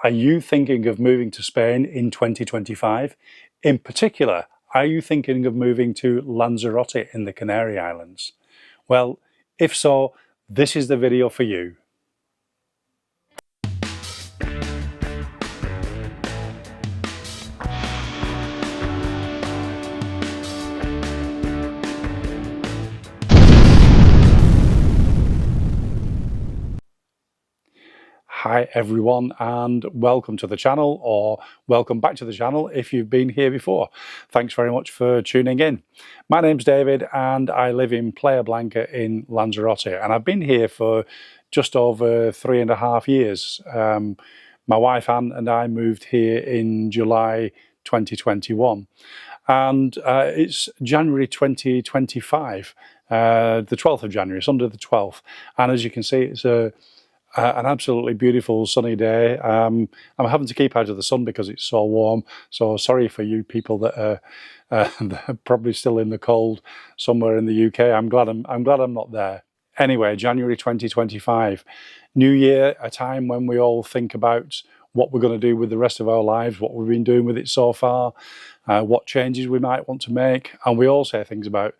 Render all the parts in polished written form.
Are you thinking of moving to Spain in 2025? In particular, are you thinking of moving to Lanzarote in the Canary Islands? Well, if so, this is the video for you. Hi everyone, and welcome to the channel, or welcome back to the channel if you've been here before. Thanks very much for tuning in. My name's David and I live in Playa Blanca in Lanzarote, and I've been here for just over 3.5 years. My wife Anne and I moved here in July 2021, and it's January 2025, the 12th of January, Sunday the 12th, and as you can see, it's an absolutely beautiful sunny day. I'm having to keep out of the sun because it's so warm, so sorry for you people that are, that are probably still in the cold somewhere in the UK. I'm glad I'm not there. Anyway, January 2025, New Year, a time when we all think about what we're going to do with the rest of our lives, what we've been doing with it so far, what changes we might want to make, and we all say things about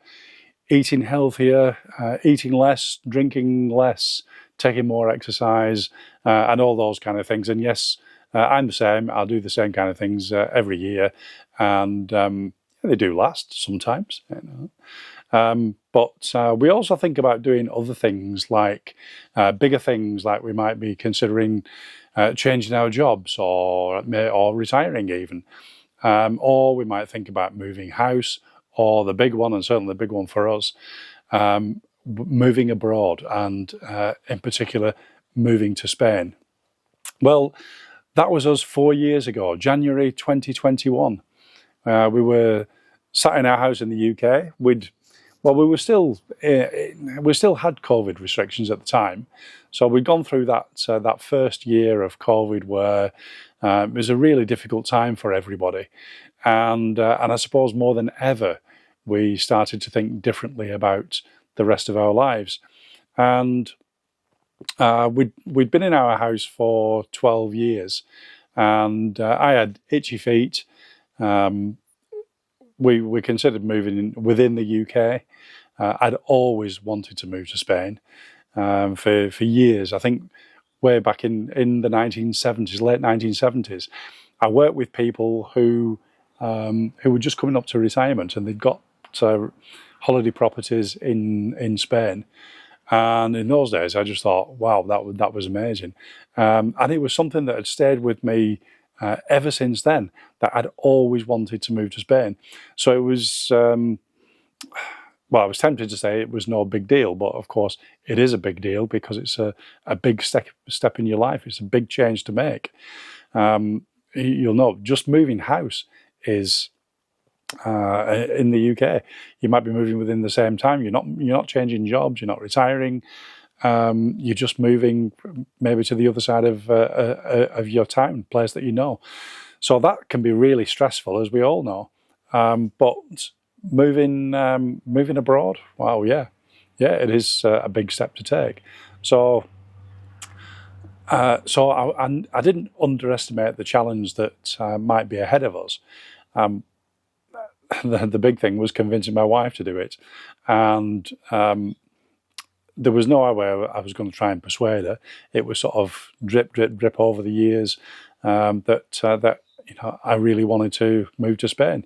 eating healthier, eating less, drinking less, taking more exercise, and all those kind of things. And yes, I'm the same. I'll do the same kind of things every year, and they do last sometimes. You know. But we also think about doing other things, like bigger things, like we might be considering changing our jobs or retiring even, or we might think about moving house, or the big one, and certainly the big one for us, moving abroad, and in particular moving to Spain. Well, that was us 4 years ago, January 2021. We were sat in our house in the UK. we still had COVID restrictions at the time, so we'd gone through that first year of COVID where it was a really difficult time for everybody, and I suppose more than ever we started to think differently about the rest of our lives. And we'd been in our house for 12 years, and I had itchy feet. We considered moving within the UK. I'd always wanted to move to Spain for years. I think way back in the 1970s, late 1970s, I worked with people who were just coming up to retirement, and they'd got holiday properties in Spain, and in those days I just thought, wow, that was amazing, and it was something that had stayed with me ever since then, that I'd always wanted to move to Spain. So it was well, I was tempted to say it was no big deal, but of course it is a big deal, because it's a big step in your life. It's a big change to make. You'll know, just moving house is in the UK, you might be moving within the same time. You're not changing jobs, you're not retiring, you're just moving maybe to the other side of your town, place that you know. So that can be really stressful, as we all know. But moving abroad, wow, yeah, it is a big step to take. So I didn't underestimate the challenge that might be ahead of us. The big thing was convincing my wife to do it, and there was no way I was going to try and persuade her. It was sort of drip over the years that you know, I really wanted to move to Spain.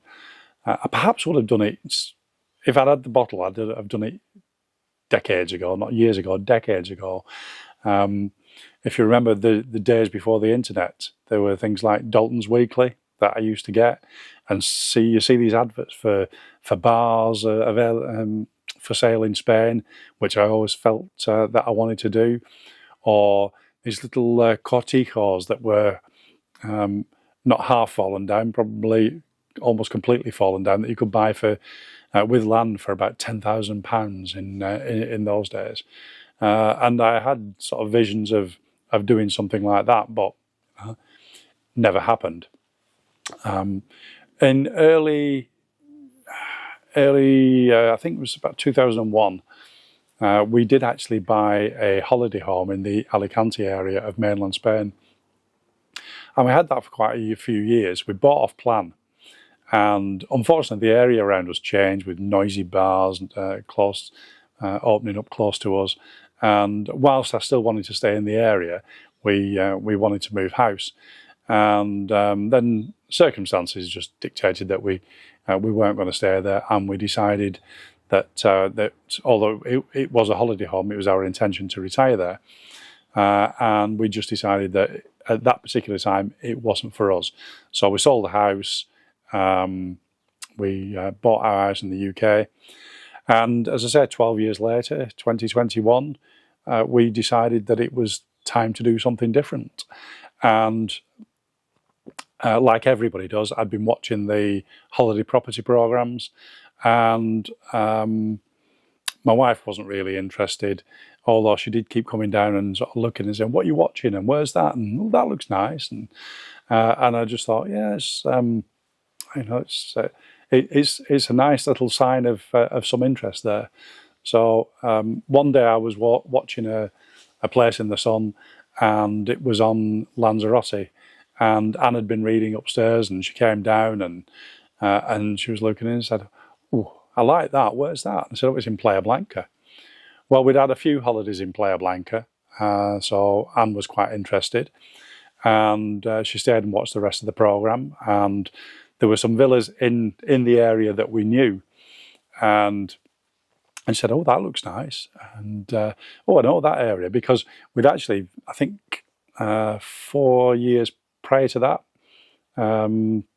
I perhaps would have done it if I'd had the bottle. I'd have done it decades ago, not years ago, decades ago. If you remember the days before the internet, there were things like Dalton's Weekly that I used to get, and you see these adverts for bars for sale in Spain, which I always felt that I wanted to do, or these little cortijos that were not half fallen down, probably almost completely fallen down, that you could buy for with land for about £10,000 in those days, and I had sort of visions of doing something like that, but never happened. In early I think it was about 2001, we did actually buy a holiday home in the Alicante area of mainland Spain, And we had that for quite a few years. We bought off plan. And unfortunately, the area around us changed with noisy bars opening up close to us. And whilst I still wanted to stay in the area, we wanted to move house. And then circumstances just dictated that we weren't going to stay there, and we decided that although it was a holiday home, it was our intention to retire there. And we just decided that at that particular time it wasn't for us. So we sold the house. We bought our house in the UK, and as I said, 12 years later, 2021, we decided that it was time to do something different. And like everybody does, I'd been watching the holiday property programs, and my wife wasn't really interested, although she did keep coming down and sort of looking and saying, "What are you watching? And where's that? And oh, that looks nice." And I just thought, yes, it's a nice little sign of some interest there. So one day I was watching a place in the sun, and it was on Lanzarote, and Anne had been reading upstairs, and she came down and she was looking in and said, "Oh, I like that. Where's that?" I said, "Oh, it's in Playa Blanca." Well, we'd had a few holidays in Playa Blanca, so Anne was quite interested, and she stayed and watched the rest of the program. And there were some villas in the area that we knew, and said, "Oh, that looks nice." And oh, I know that area, because we'd actually, I think 4 years prior to that,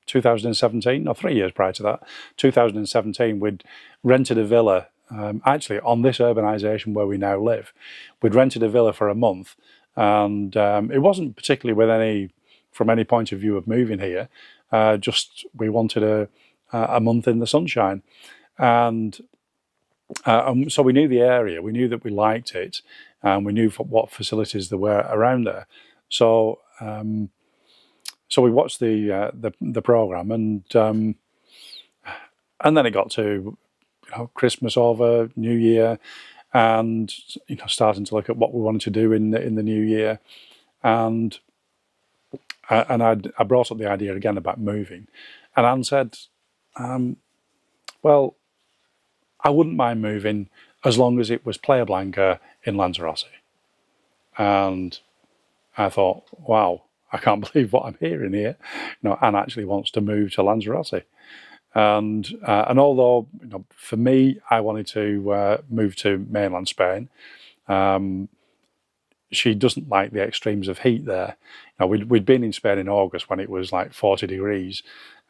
2017, or 3 years prior to that, 2017, we'd rented a villa, actually on this urbanisation where we now live. We'd rented a villa for a month, and it wasn't particularly from any point of view of moving here, just we wanted a month in the sunshine. And so we knew the area, we knew that we liked it, and we knew what facilities there were around there. So so we watched the program, and then it got to Christmas over, New Year, and starting to look at what we wanted to do in the new year, and I brought up the idea again about moving, and Anne said, "Well, I wouldn't mind moving as long as it was Playa Blanca in Lanzarote." And I thought, wow, I can't believe what I'm hearing here. Anne actually wants to move to Lanzarote. And although for me, I wanted to move to mainland Spain, she doesn't like the extremes of heat there. We'd been in Spain in August when it was like 40 degrees,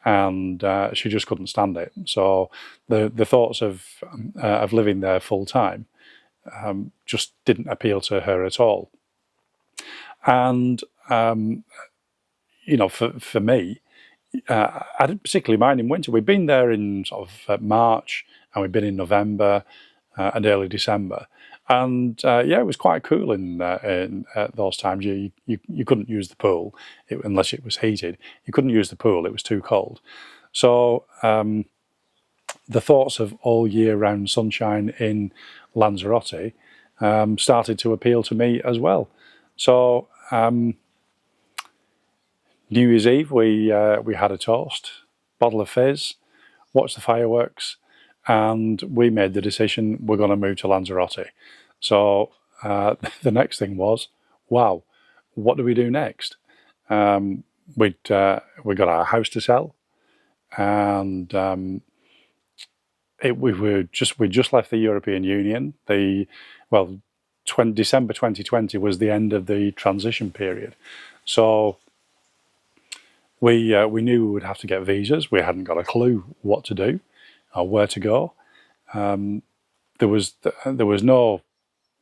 and she just couldn't stand it. So the thoughts of living there full time just didn't appeal to her at all. And for me, I didn't particularly mind in winter. We'd been there in sort of March, and we'd been in November and early December. And yeah, it was quite cool in those times. You couldn't use the pool unless it was heated. You couldn't use the pool; it was too cold. So the thoughts of all year round sunshine in Lanzarote started to appeal to me as well. So New Year's Eve, we had a toast, bottle of fizz, watched the fireworks, and we made the decision we're going to move to Lanzarote. So the next thing was, wow, what do we do next? We got our house to sell, and we just left the European Union. December 2020 was the end of the transition period, so we knew we would have to get visas. We hadn't got a clue what to do or where to go. There was no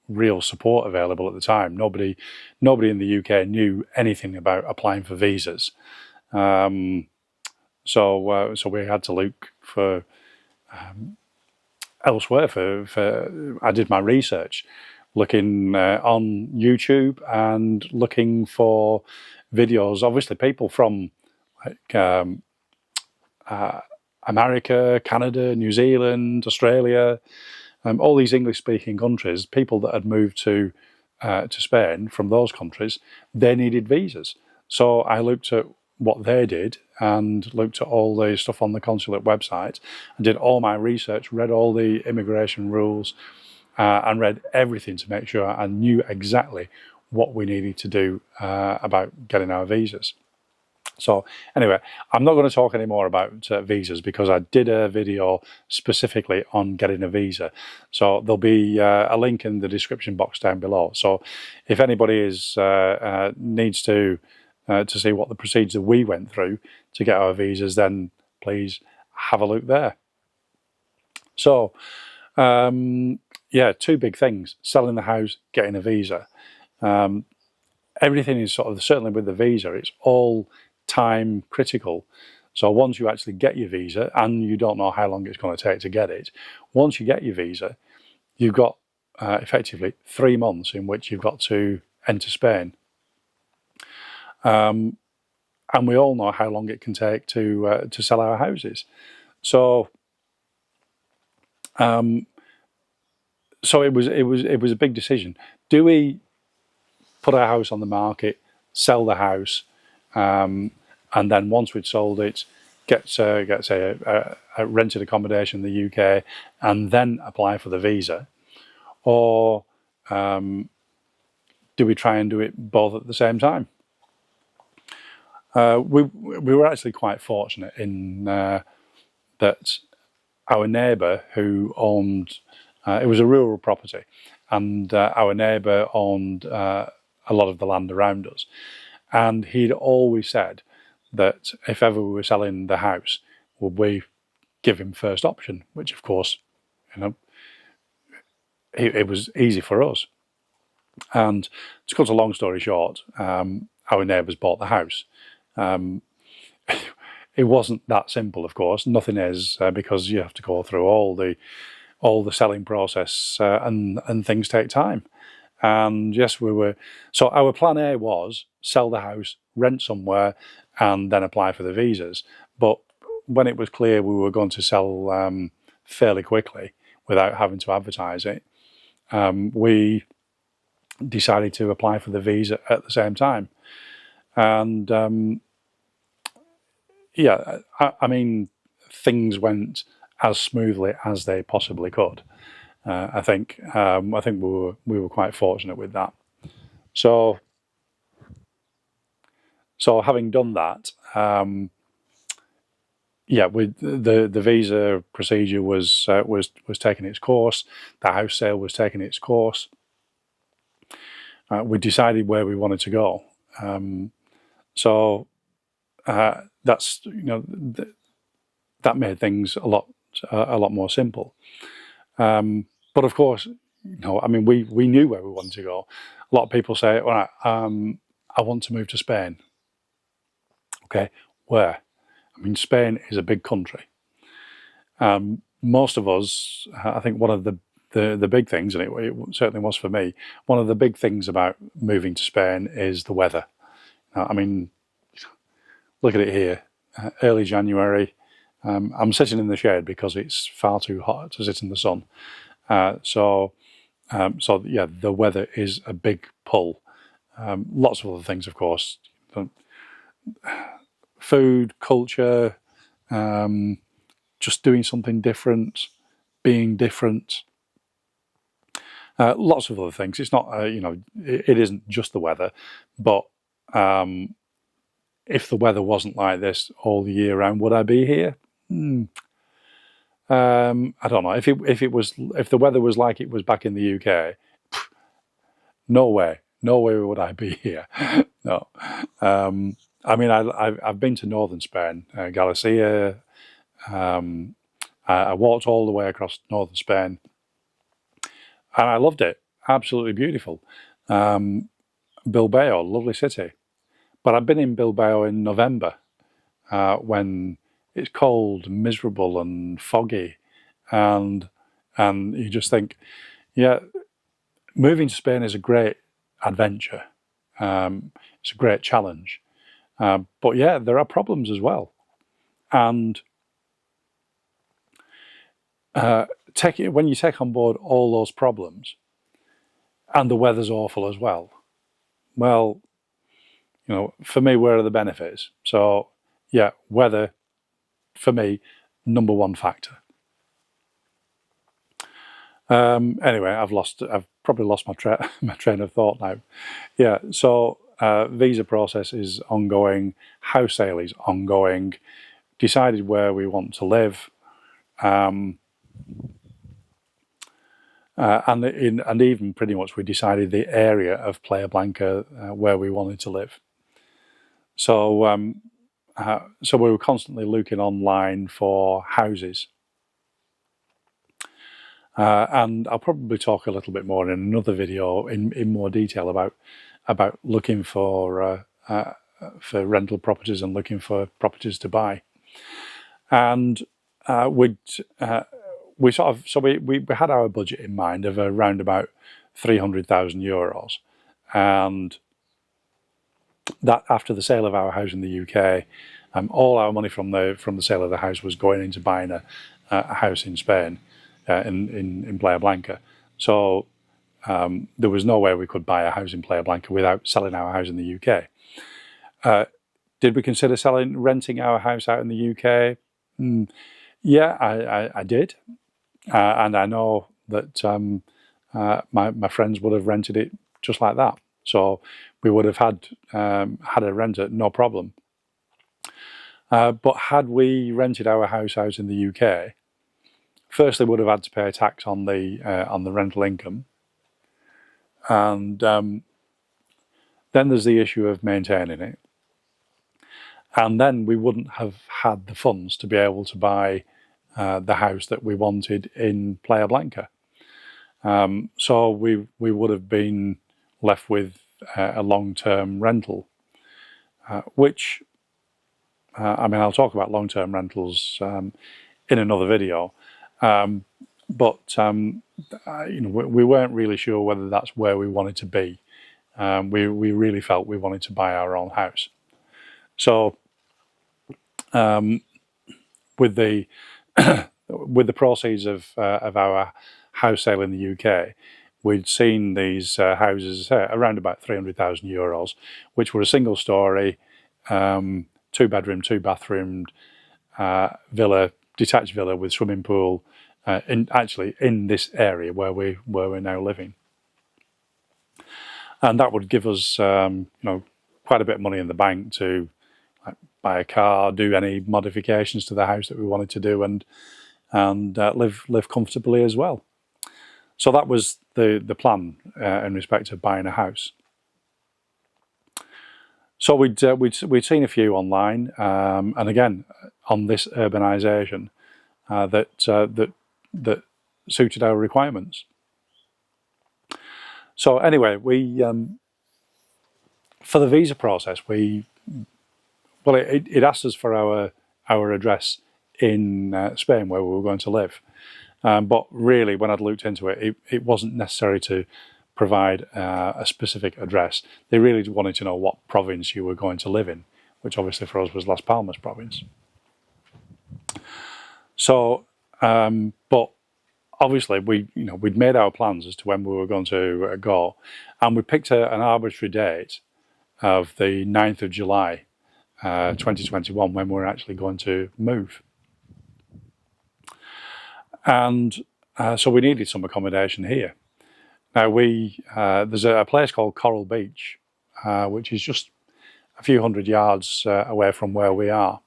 real support available at the time. Nobody in the UK knew anything about applying for visas. So we had to look for elsewhere. I did my research, looking on YouTube and looking for videos. Obviously, people from America, Canada, New Zealand, Australia, all these English-speaking countries, people that had moved to Spain from those countries, they needed visas. So I looked at what they did and looked at all the stuff on the consulate website and did all my research, read all the immigration rules, and read everything to make sure I knew exactly what we needed to do about getting our visas. So anyway, I'm not going to talk any more about visas because I did a video specifically on getting a visa. So there'll be a link in the description box down below. So if anybody needs to see what the procedure we went through to get our visas, then please have a look there. So yeah, two big things: selling the house, getting a visa. Everything is sort of, certainly with the visa, it's all time critical. So once you actually get your visa, and you don't know how long it's going to take to get it, once you get your visa, you've got effectively 3 months in which you've got to enter Spain. And we all know how long it can take to sell our houses. So so it was a big decision. Do we put our house on the market, sell the house, and then once we'd sold it, get a rented accommodation in the UK, and then apply for the visa, or do we try and do it both at the same time? We were actually quite fortunate in that our neighbour who owned, it was a rural property, and our neighbour owned a lot of the land around us. And he'd always said that if ever we were selling the house, would we give him first option, which of course, you know, it was easy for us. And to cut a long story short, our neighbours bought the house. It wasn't that simple, of course. Nothing is, because you have to go through all the selling process, and things take time. And yes, so our plan A was sell the house, rent somewhere, and then apply for the visas. But when it was clear we were going to sell fairly quickly without having to advertise it, we decided to apply for the visa at the same time. And yeah, I mean, things went as smoothly as they possibly could. I think we were quite fortunate with that. So having done that, yeah, with the visa procedure was taking its course. The house sale was taking its course. We decided where we wanted to go. So that's, you know, that made things a lot more simple. But of course, you know, I mean, we knew where we wanted to go. A lot of people say, all right, I want to move to Spain. Okay, where? I mean, Spain is a big country. Most of us, I think one of the big things, and it certainly was for me, one of the big things about moving to Spain is the weather. I mean, look at it here, early January. I'm sitting in the shade because it's far too hot to sit in the sun. So yeah, the weather is a big pull. Lots of other things, of course. Food, culture, just doing something different, being different. Lots of other things. It's not, you know, it isn't just the weather, but if the weather wasn't like this all the year round, would I be here? I don't know. If the weather was like it was back in the UK, no way would I be here. No. I mean, I've been to northern Spain, Galicia. I walked all the way across northern Spain, and I loved it. Absolutely beautiful. Bilbao, lovely city. But I've been in Bilbao in November, when it's cold, miserable, and foggy, and you just think, yeah, moving to Spain is a great adventure. It's a great challenge, but yeah, there are problems as well, and when you take on board all those problems, and the weather's awful as well. Well, for me, where are the benefits? So yeah, weather, for me, number one factor. Anyway, I've probably lost my train of thought now. Yeah, so visa process is ongoing, house sale is ongoing, decided where we want to live, and even pretty much we decided the area of Playa Blanca where we wanted to live. So so we were constantly looking online for houses. And I'll probably talk a little bit more in another video in more detail about looking for rental properties and looking for properties to buy. And we had our budget in mind of around about €300,000, and that after the sale of our house in the UK, all our money from the sale of the house was going into buying a house in Spain. In Playa Blanca. So there was no way we could buy a house in Playa Blanca without selling our house in the UK. Did we consider renting our house out in the UK? Yeah, I did. And I know that my friends would have rented it just like that. So we would have had a renter, no problem. But had we rented our house out in the UK, firstly, would have had to pay tax on the rental income, and then there's the issue of maintaining it, and then we wouldn't have had the funds to be able to buy the house that we wanted in Playa Blanca. So we would have been left with a long-term rental, which I mean, I'll talk about long-term rentals in another video. But we weren't really sure whether that's where we wanted to be. We really felt we wanted to buy our own house. So with the with the proceeds of our house sale in the UK, we'd seen these houses around about €300,000, which were a single story, 2-bedroom, 2-bathroom villa, detached villa with swimming pool, in this area where we're now living, and that would give us quite a bit of money in the bank to buy a car, do any modifications to the house that we wanted to do, and live comfortably as well. So that was the plan in respect of buying a house. So we'd seen a few online, and again on this urbanisation that suited our requirements. So anyway, we for the visa process, it asked us for our address in Spain where we were going to live, but really when I'd looked into it, it wasn't necessary to provide a specific address. They really wanted to know what province you were going to live in, which obviously for us was Las Palmas province. So but obviously we'd made our plans as to when we were going to go, and we picked an arbitrary date of the 9th of July 2021 when we were actually going to move. And so we needed some accommodation here. Now there's a place called Coral Beach, which is just a few hundred yards away from where we are,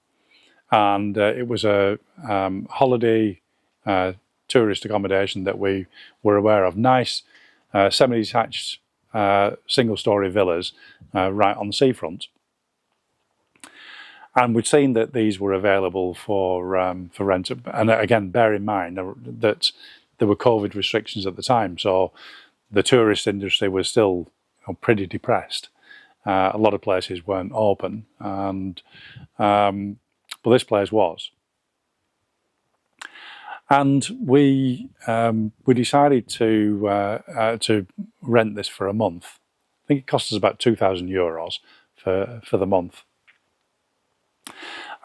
and it was a holiday tourist accommodation that we were aware of. Nice semi-detached single-story villas right on the seafront, and we'd seen that these were available for rent. And again, bear in mind that there were COVID restrictions at the time, so the tourist industry was still pretty depressed. A lot of places weren't open, and but this place was. And we decided to rent this for a month. I think it cost us about €2,000 for the month.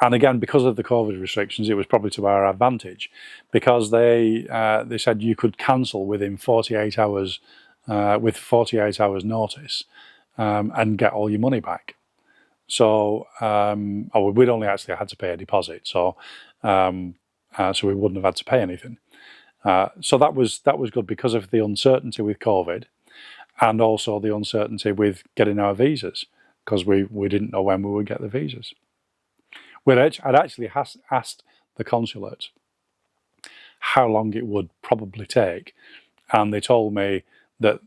And again, because of the COVID restrictions, it was probably to our advantage, because they said you could cancel within 48 hours, with 48 hours notice, and get all your money back. So we'd only actually had to pay a deposit, so so we wouldn't have had to pay anything. So that was good because of the uncertainty with COVID, and also the uncertainty with getting our visas, because we didn't know when we would get the visas. I'd actually asked the consulate how long it would probably take, and they told me that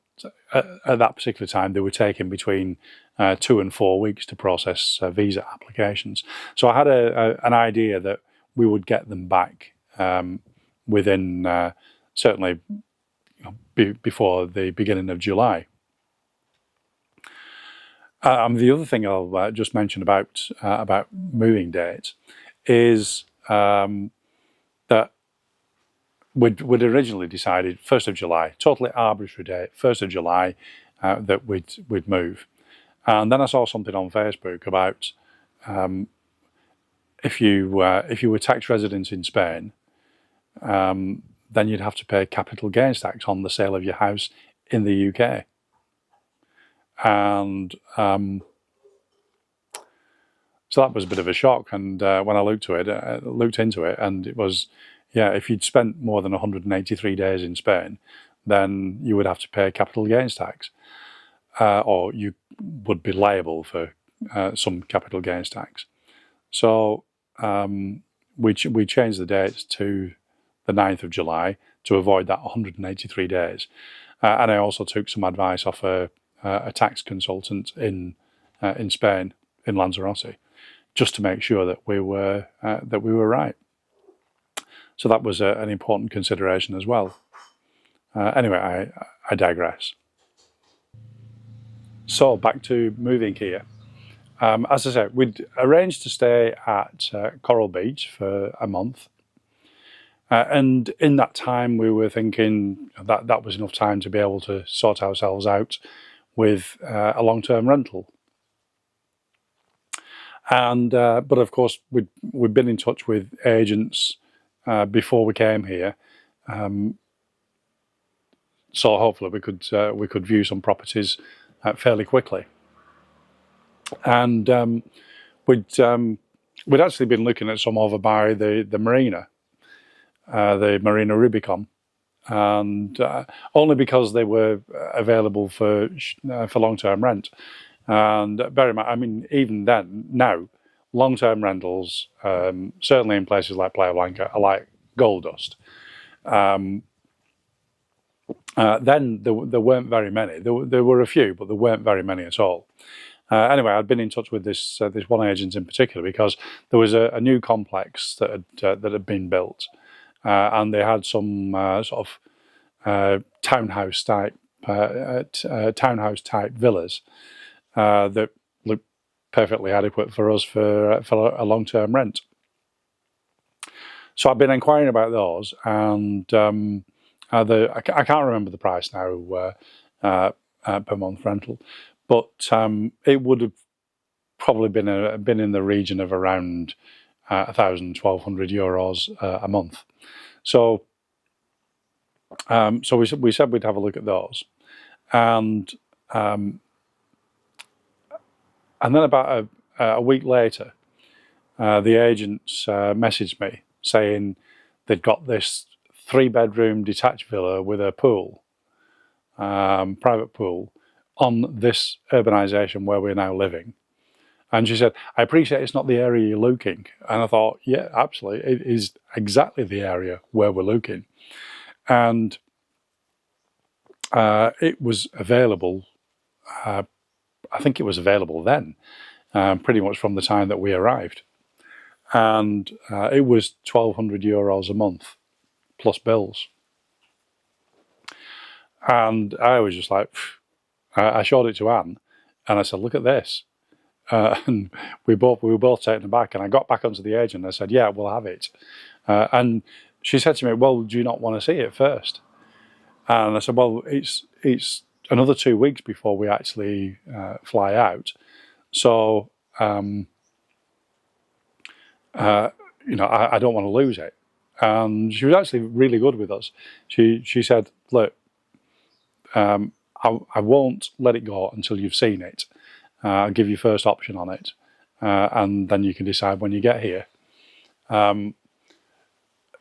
at that particular time they were taking between 2 and 4 weeks to process visa applications. So I had an idea that we would get them back within certainly before the beginning of July. The other thing I'll just mention about moving dates is that we'd originally decided 1st of July, totally arbitrary date, 1st of July, that we'd move. And then I saw something on Facebook about if you were tax resident in Spain, then you'd have to pay capital gains tax on the sale of your house in the UK. And so that was a bit of a shock. And when I looked into it, and it was, yeah, if you'd spent more than 183 days in Spain, then you would have to pay capital gains tax, or you would be liable for some capital gains tax. So we changed the dates to the 9th of July to avoid that 183 days. And I also took some advice off a tax consultant in Spain, in Lanzarote, just to make sure that we were right. So that was an important consideration as well. Anyway, I digress. So back to moving here. As I said, we'd arranged to stay at Coral Beach for a month. And in that time, we were thinking that was enough time to be able to sort ourselves out with a long-term rental. And but of course, we'd been in touch with agents before we came here, so hopefully we could view some properties fairly quickly. And we'd actually been looking at some over by the marina, the Marina Rubicon, and only because they were available for long-term rent. And bear in mind, I mean, even then, now, long-term rentals, certainly in places like Playa Blanca, are like gold dust. Then there weren't very many. There were a few, but there weren't very many at all. Anyway, I'd been in touch with this one agent in particular because there was a new complex that had been built, and they had some sort of townhouse type villas that looked perfectly adequate for us for a long-term rent. So I've been inquiring about those, and I can't remember the price now per month rental, but it would have probably been in the region of around 1,000, 1,200 euros a month. So so we said we'd have a look at those, and then about a week later, the agents messaged me saying they'd got this 3-bedroom detached villa with a pool, private pool, on this urbanisation where we're now living. And she said, I appreciate it's not the area you're looking. And I thought, yeah, absolutely, it is exactly the area where we're looking. And it was available, I think it was available then, pretty much from the time that we arrived. And it was 1,200 euros a month, plus bills. And I was just like, I showed it to Anne, and I said, look at this. And we were both taken aback, and I got back onto the agent and I said, yeah, we'll have it. And she said to me, well, do you not want to see it first? And I said, well, it's another 2 weeks before we actually fly out. So, you know, I don't want to lose it. And she was actually really good with us. She said, look, I won't let it go until you've seen it. I'll give you first option on it. and then you can decide when you get here. Now,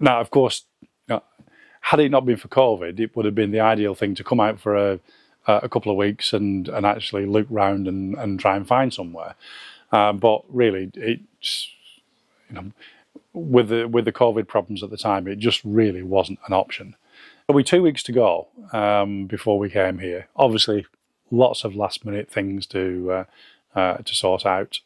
of course, had it not been for COVID, it would have been the ideal thing to come out for a couple of weeks and actually look round and try and find somewhere. But really, it's, with the COVID problems at the time, it just really wasn't an option. We had 2 weeks to go before we came here. Obviously, lots of last minute things to sort out,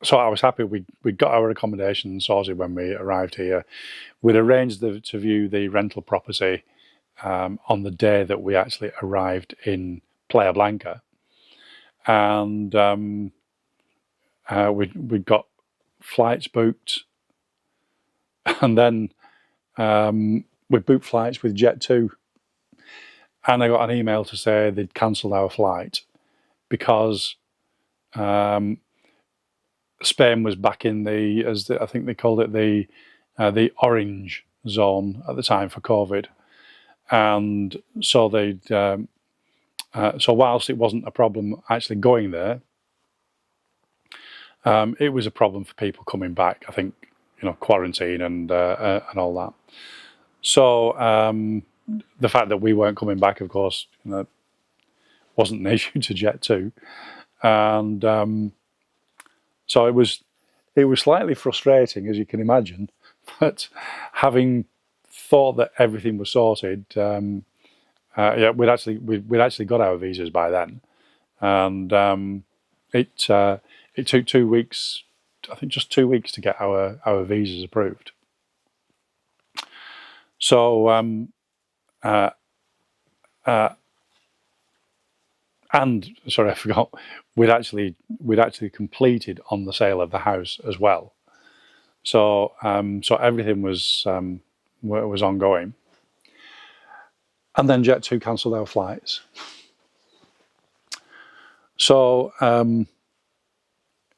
so I was happy we got our accommodation sorted when we arrived here. We'd arranged to view the rental property on the day that we actually arrived in Playa Blanca, and we got flights booked, and then we booked flights with Jet2, and I got an email to say they'd cancelled our flight because Spain was back in I think they called it the orange zone at the time for COVID, and so so whilst it wasn't a problem actually going there, it was a problem for people coming back. I think quarantine and all that. So the fact that we weren't coming back, of course, wasn't an issue to Jet2, and so it was slightly frustrating, as you can imagine. But having thought that everything was sorted, yeah, we'd actually got our visas by then, and it took 2 weeks. I think just 2 weeks to get our visas approved. So and sorry, I forgot. We'd actually completed on the sale of the house as well. So so everything was ongoing. And then Jet2 cancelled our flights. So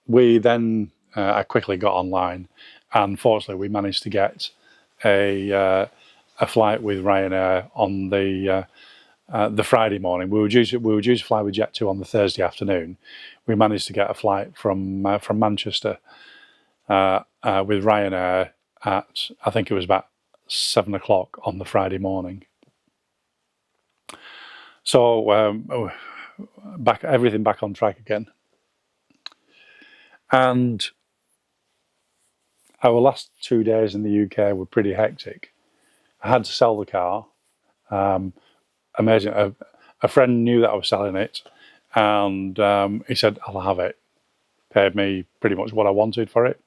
we then I quickly got online, and fortunately we managed to get a flight with Ryanair on the Friday morning. We were due to fly with Jet2 on the Thursday afternoon. We managed to get a flight from Manchester with Ryanair at, I think it was about 7 o'clock on the Friday morning. So everything back on track again. And our last 2 days in the UK were pretty hectic. I had to sell the car. Amazing. A friend knew that I was selling it, and he said, "I'll have it." Paid me pretty much what I wanted for it.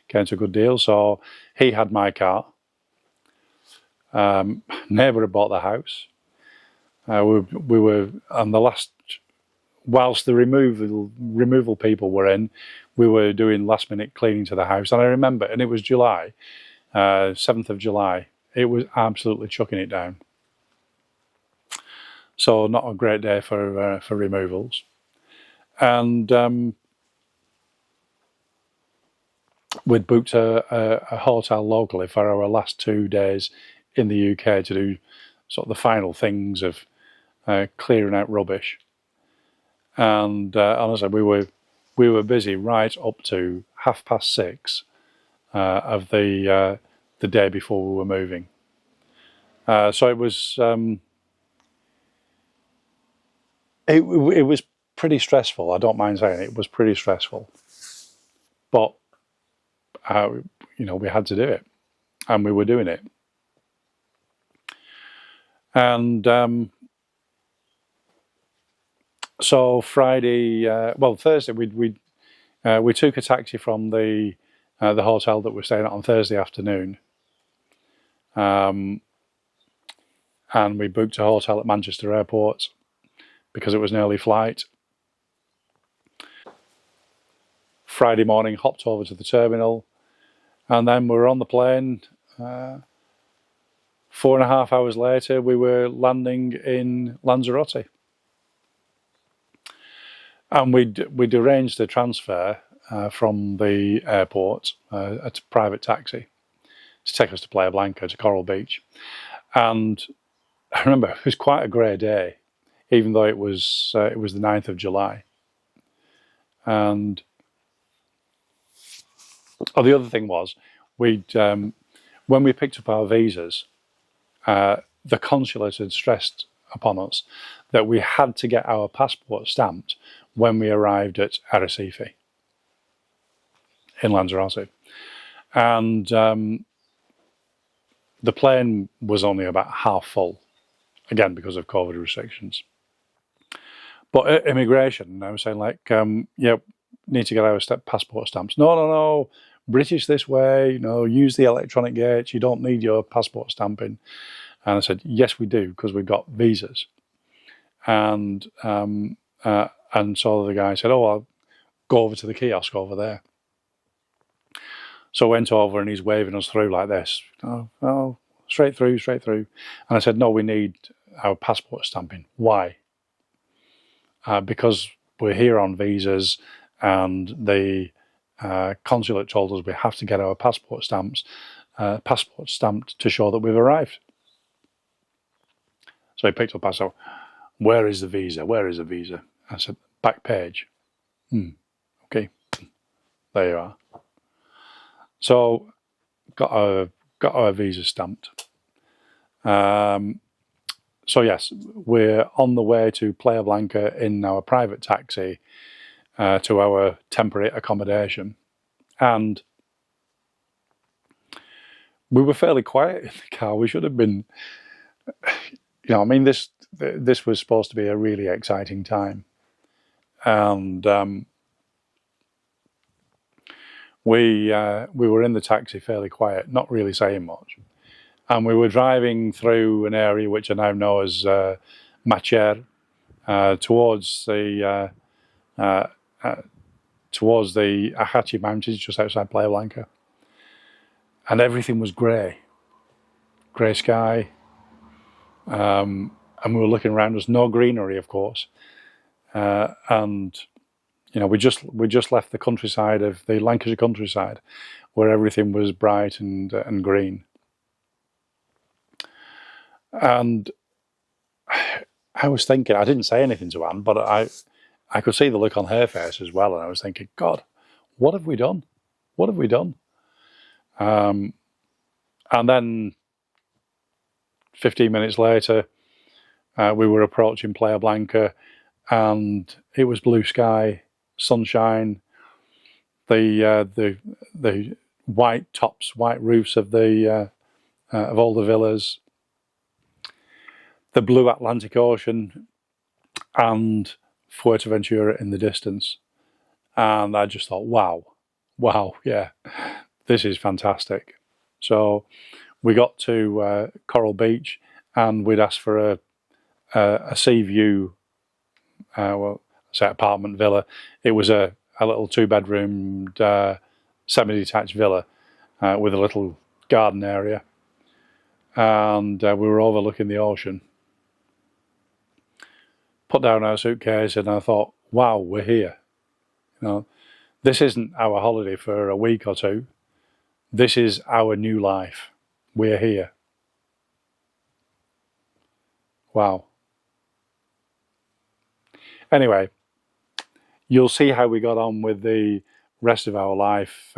Came to a good deal. So he had my car. Neighbour had bought the house. We were on the last, whilst the removal people were in, we were doing last minute cleaning to the house. And I remember, and it was July, 7th of July. It was absolutely chucking it down. So not a great day for removals. And we'd booked a hotel locally for our last 2 days in the UK to do sort of the final things of clearing out rubbish. And honestly, we were busy right up to 6:30 of the day before we were moving. So it was it was pretty stressful. I don't mind saying it was pretty stressful, but we had to do it, and we were doing it. And so Thursday, we took a taxi from the hotel that we're staying at on Thursday afternoon, and we booked a hotel at Manchester Airport because it was an early flight. Friday morning, hopped over to the terminal, and then we were on the plane. 4.5 hours later, we were landing in Lanzarote. And we'd arranged a transfer from the airport, a private taxi, to take us to Playa Blanca, to Coral Beach. And I remember it was quite a grey day. even though it was the 9th of July. And the other thing was, when we picked up our visas, the consulate had stressed upon us that we had to get our passport stamped when we arrived at Arrecife in Lanzarote. And the plane was only about half full, again because of COVID restrictions. But at immigration, I was saying, like, yeah, need to get our passport stamps. No, British this way, use the electronic gate, you don't need your passport stamping. And I said, yes, we do, because we've got visas. And so the guy said, oh, I'll go over to the kiosk over there. So I went over and he's waving us through like this. Oh, straight through. And I said, no, we need our passport stamping. Why? Because we're here on visas, and the consulate told us we have to get our passport stamped to show that we've arrived. So he picked up, I said, where is the visa? I said, back page. Okay, there you are. So got our visa stamped. So yes, we're on the way to Playa Blanca in our private taxi to our temporary accommodation, and we were fairly quiet in the car. We should have been, I mean, this was supposed to be a really exciting time, and we were in the taxi fairly quiet, not really saying much. And we were driving through an area which I now know as Macher, towards the Achachi Mountains, just outside Playa Blanca. And everything was grey sky. And we were looking around us, no greenery, of course. And we just left the countryside of the Lancashire countryside, where everything was bright and green. And I was thinking, I didn't say anything to Anne, but I could see the look on her face as well, and I was thinking, God, what have we done? What have we done? And then 15 minutes later, we were approaching Playa Blanca, and it was blue sky, sunshine, the white tops, white roofs of all the villas, the blue Atlantic Ocean, and Fuerteventura in the distance. And I just thought, wow, yeah, this is fantastic. So we got to Coral Beach, and we'd asked for a sea view, apartment villa. It was a little 2-bedroomed semi-detached villa with a little garden area, and we were overlooking the ocean. Put down our suitcase, and I thought, wow, we're here. This isn't our holiday for a week or two. This is our new life. We're here. Wow. Anyway, you'll see how we got on with the rest of our life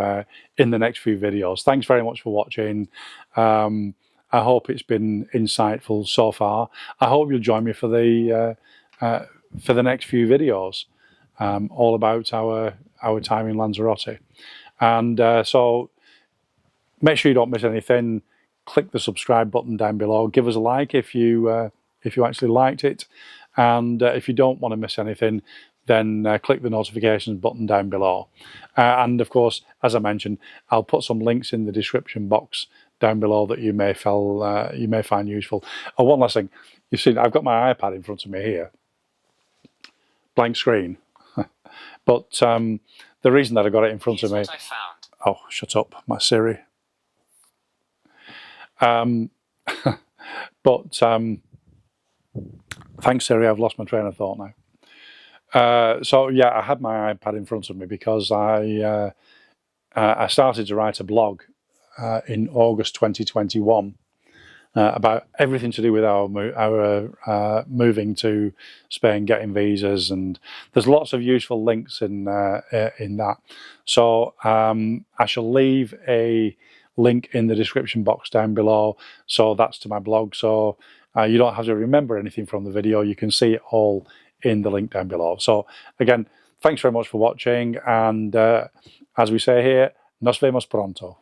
in the next few videos. Thanks very much for watching. I hope it's been insightful so far. I hope you'll join me for the next few videos, all about our time in Lanzarote. And so make sure you don't miss anything. Click the subscribe button down below. Give us a like if you actually liked it. And if you don't want to miss anything, then click the notifications button down below. And of course, as I mentioned, I'll put some links in the description box down below that you may find useful. Oh, one last thing. You've seen, I've got my iPad in front of me here. Blank screen. But the reason that I got it in front of me... Oh, shut up, my Siri. But thanks, Siri, I've lost my train of thought now. So yeah, I had my iPad in front of me because I started to write a blog in August 2021, about everything to do with our moving to Spain, getting visas, and there's lots of useful links in that. So I shall leave a link in the description box down below. So that's to my blog. So you don't have to remember anything from the video. You can see it all in the link down below. So again, thanks very much for watching, and as we say here, nos vemos pronto.